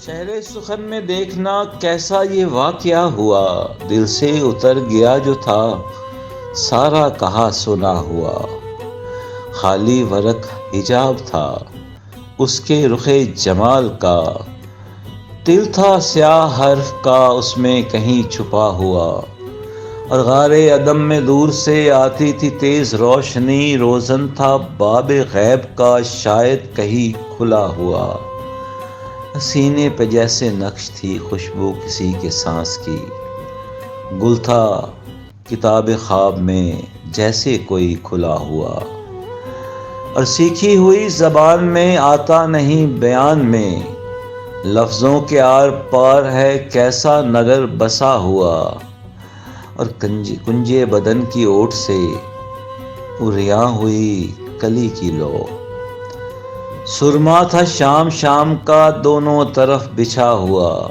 شہر سخن میں دیکھنا کیسا یہ واقعہ ہوا، دل سے اتر گیا جو تھا سارا کہا سنا ہوا۔ خالی ورق حجاب تھا اس کے رخ جمال کا، دل تھا سیاہ حرف کا اس میں کہیں چھپا ہوا۔ اور غار عدم میں دور سے آتی تھی تیز روشنی، روزن تھا باب غیب کا شاید کہیں کھلا ہوا۔ سینے پہ جیسے نقش تھی خوشبو کسی کے سانس کی، گل تھا کتاب خواب میں جیسے کوئی کھلا ہوا۔ اور سیکھی ہوئی زبان میں آتا نہیں بیان میں، لفظوں کے آر پار ہے کیسا نگر بسا ہوا۔ اور کنجے بدن کی اوٹ سے اریاں ہوئی کلی کی لو، سرما تھا شام شام کا دونوں طرف بچھا ہوا۔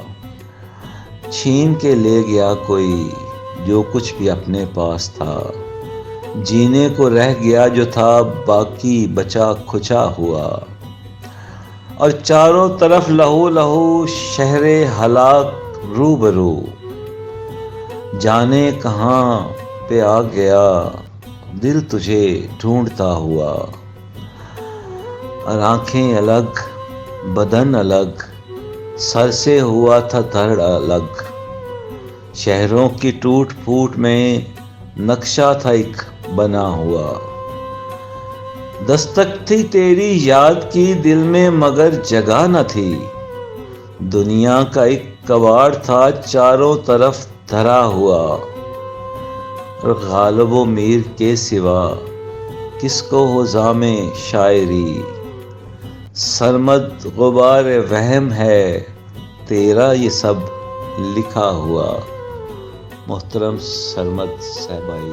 چھین کے لے گیا کوئی جو کچھ بھی اپنے پاس تھا، جینے کو رہ گیا جو تھا باقی بچا کھچا ہوا۔ اور چاروں طرف لہو لہو شہر ہلاک روبرو، جانے کہاں پہ آ گیا دل تجھے ڈھونڈتا ہوا۔ اور آنکھیں الگ بدن الگ، سر سے ہوا تھا دھڑ الگ، شہروں کی ٹوٹ پھوٹ میں نقشہ تھا ایک بنا ہوا۔ دستک تھی تیری یاد کی دل میں مگر جگہ نہ تھی، دنیا کا ایک کباڑ تھا چاروں طرف دھرا ہوا۔ اور غالب و میر کے سوا کس کو ہو زام شاعری، سرمد غبار وہم ہے تیرا یہ سب لکھا ہوا۔ محترم سرمد صاحبائی